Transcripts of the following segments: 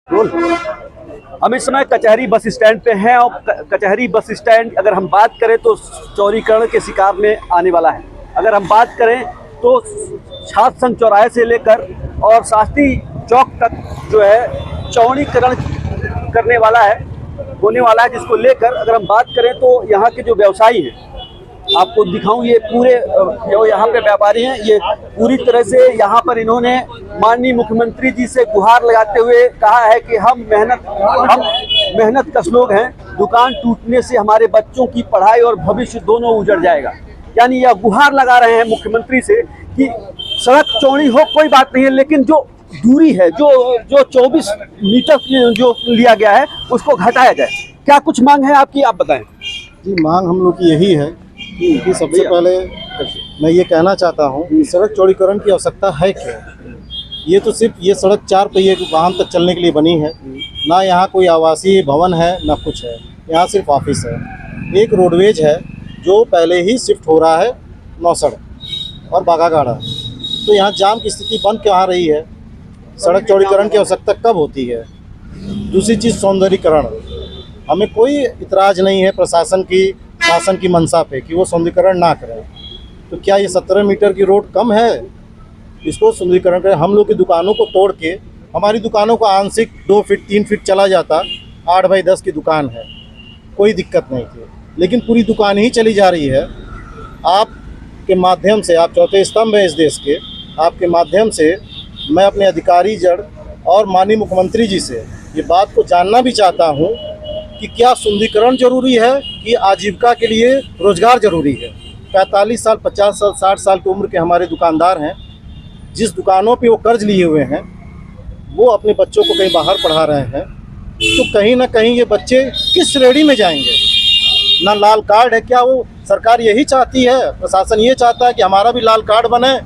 हम इस समय कचहरी बस स्टैंड पे हैं और कचहरी बस स्टैंड अगर हम बात करें तो चौड़ीकरण के शिकार में आने वाला है। अगर हम बात करें तो छात्र संघ चौराहे से लेकर और शास्त्री चौक तक जो है चौड़ीकरण करने वाला है, होने वाला है, जिसको लेकर अगर हम बात करें तो यहाँ के जो व्यवसायी हैं, आपको दिखाऊं, ये पूरे जो यहाँ पे व्यापारी हैं, ये पूरी तरह से यहाँ पर इन्होंने माननीय मुख्यमंत्री जी से गुहार लगाते हुए कहा है कि हम मेहनतकश लोग हैं, दुकान टूटने से हमारे बच्चों की पढ़ाई और भविष्य दोनों उजड़ जाएगा। यानी यह गुहार लगा रहे हैं मुख्यमंत्री से कि सड़क चौड़ी हो कोई बात नहीं है, लेकिन जो दूरी है, जो 24 मीटर जो लिया गया है उसको घटाया जाए। क्या कुछ मांग है आपकी, आप बताएं। जी, मांग हम लोग की यही है कि सबसे पहले मैं ये कहना चाहता हूँ कि सड़क चौड़ीकरण की आवश्यकता है क्या। ये तो सिर्फ ये सड़क 4 पहिए वाहन तक चलने के लिए बनी है, ना यहाँ कोई आवासीय भवन है ना कुछ है, यहाँ सिर्फ ऑफिस है। एक रोडवेज है जो पहले ही शिफ्ट हो रहा है नौसड़ और बाघागाड़ा, तो यहाँ जाम की स्थिति बन के आ रही है। सड़क चौड़ीकरण की आवश्यकता कब होती है। दूसरी चीज़ सौंदर्यीकरण, हमें कोई इतराज़ नहीं है शासन की मंशा पे कि वो सौंदर्यीकरण ना करें। तो क्या ये 17 मीटर की रोड कम है, इसको सौंदर्यीकरण करें। हम लोग की दुकानों को तोड़ के हमारी दुकानों को आंशिक 2 फीट 3 फीट चला जाता, 8 बाई 10 की दुकान है, कोई दिक्कत नहीं थी, लेकिन पूरी दुकान ही चली जा रही है। आपके माध्यम से, आप चौथे स्तंभ है इस देश के, आपके माध्यम से मैं अपने अधिकारी जड़ और माननीय मुख्यमंत्री जी से ये बात को जानना भी चाहता हूँ कि क्या सौंदर्यीकरण जरूरी है कि आजीविका के लिए रोजगार जरूरी है। 45 साल 50 साल 60 साल की उम्र के हमारे दुकानदार हैं, जिस दुकानों पे वो कर्ज लिए हुए हैं, वो अपने बच्चों को कहीं बाहर पढ़ा रहे हैं, तो कहीं ना कहीं ये बच्चे किस श्रेणी में जाएंगे। ना लाल कार्ड है, क्या वो सरकार यही चाहती है, प्रशासन ये चाहता है कि हमारा भी लाल कार्ड बने,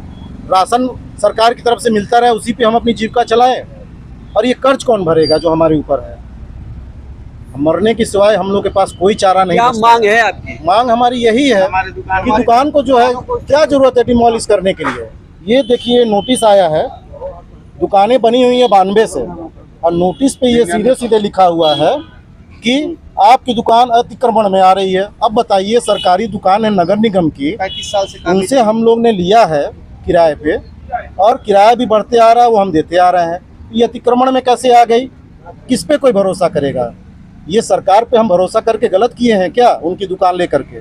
राशन सरकार की तरफ से मिलता रहे, उसी पे हम अपनी जीविका चलाएं, और ये कर्ज कौन भरेगा जो हमारे ऊपर है। मरने के सिवाय हम लोग के पास कोई चारा नहीं। क्या मांग है आपकी? मांग हमारी यही है कि दुकान को जो है क्या जरूरत है डिमोलिश करने के लिए। ये देखिए नोटिस आया है, दुकानें बनी हुई है 92 से, और नोटिस पे ये सीधे सीधे लिखा हुआ है कि आपकी दुकान अतिक्रमण में आ रही है। अब बताइए, सरकारी दुकान है नगर निगम की, 35 साल से उनसे हम लोग ने लिया है किराए पे, और किराया भी बढ़ते आ रहा है, वो हम देते आ रहे हैं। ये अतिक्रमण में कैसे आ गई, किस पे कोई भरोसा करेगा। ये सरकार पे हम भरोसा करके गलत किए हैं क्या उनकी दुकान लेकर के।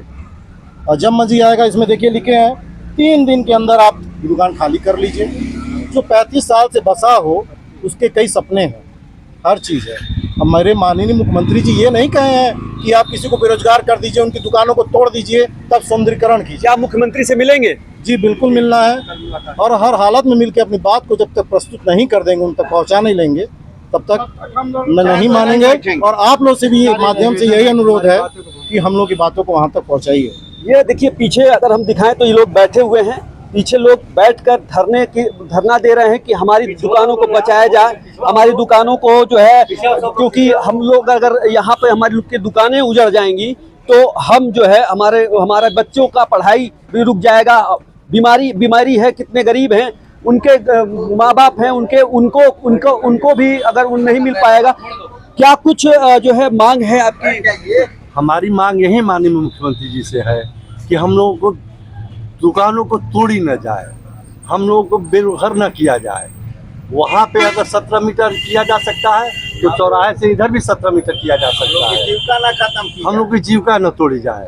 और जब मर्जी आएगा, इसमें देखिए लिखे हैं 3 दिन के अंदर आप दुकान खाली कर लीजिए। जो 35 साल से बसा हो उसके कई सपने हैं, हर चीज़ है। हमारे माननीय मुख्यमंत्री जी ये नहीं कहे हैं कि आप किसी को बेरोजगार कर दीजिए, उनकी दुकानों को तोड़ दीजिए, तब सौंदर्यीकरण कीजिए। क्या मुख्यमंत्री से मिलेंगे? जी बिल्कुल मिलना है, और हर हालत में मिलकर अपनी बात को जब तक प्रस्तुत नहीं कर देंगे, उन तक पहुँचा नहीं लेंगे, तब तक नहीं मानेंगे। और आप लोग से भी माध्यम से यही अनुरोध है कि हम लोग की बातों को वहाँ तक पहुँचाइए। ये देखिए पीछे अगर हम दिखाएं तो ये लोग बैठे हुए हैं, पीछे लोग बैठकर धरना दे रहे हैं कि हमारी दुकानों को बचाया जाए, हमारी दुकानों को जो है, क्योंकि हम लोग अगर यहाँ पे हमारी लोग की दुकानें उजड़ जाएंगी तो हम जो है हमारे बच्चों का पढ़ाई भी रुक जाएगा। बीमारी है, कितने गरीब हैं, उनके माँ बाप हैं, उनको भी अगर नहीं मिल पाएगा। क्या कुछ जो है मांग है आपकी? हमारी मांग यही माननीय मुख्यमंत्री जी से है कि हम लोगों को दुकानों को तोड़ी न जाए, हम लोगों को बेघर न किया जाए। वहाँ पे अगर 17 मीटर किया जा सकता है तो चौराहे से इधर भी 17 मीटर किया जा सकता है। जीविका ना खत्म, हम लोग की जीविका न तोड़ी जाए,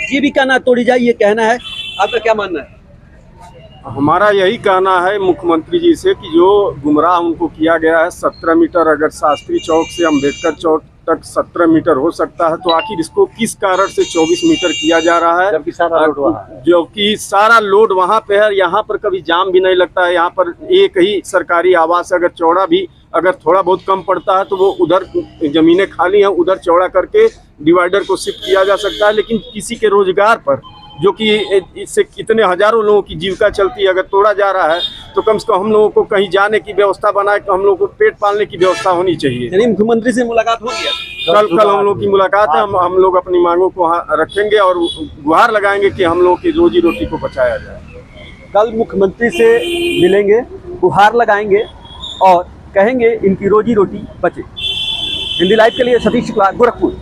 जीविका ना तोड़ी जाए, ये कहना है। आपका क्या मानना है? हमारा यही कहना है मुख्यमंत्री जी से कि जो गुमराह उनको किया गया है, 17 मीटर अगर शास्त्री चौक से अम्बेडकर चौक तक 17 मीटर हो सकता है, तो आखिर इसको किस कारण से 24 मीटर किया जा रहा है, जबकि सारा लोड वहाँ पे है। यहाँ पर कभी जाम भी नहीं लगता है। यहाँ पर एक ही सरकारी आवास अगर चौड़ा भी अगर थोड़ा बहुत कम पड़ता है तो वो उधर जमीनें खाली हैं, उधर चौड़ा करके डिवाइडर को शिफ्ट किया जा सकता है। लेकिन किसी के रोजगार पर, जो कि इससे कितने हजारों लोगों की जीविका चलती है, अगर तोड़ा जा रहा है तो कम से कम हम लोगों को कहीं जाने की व्यवस्था बनाए, तो हम लोगों को पेट पालने की व्यवस्था होनी चाहिए। यानी मुख्यमंत्री से मुलाकात हो गया? कल हम लोग की मुलाकात है। हम लोग अपनी मांगों को रखेंगे और गुहार लगाएंगे कि हम लोगों की रोजी रोटी को बचाया जाए। कल मुख्यमंत्री से मिलेंगे, गुहार लगाएंगे और कहेंगे इनकी रोजी रोटी बचे। हिंदी लाइव के लिए सतीश शुक्ला, गोरखपुर।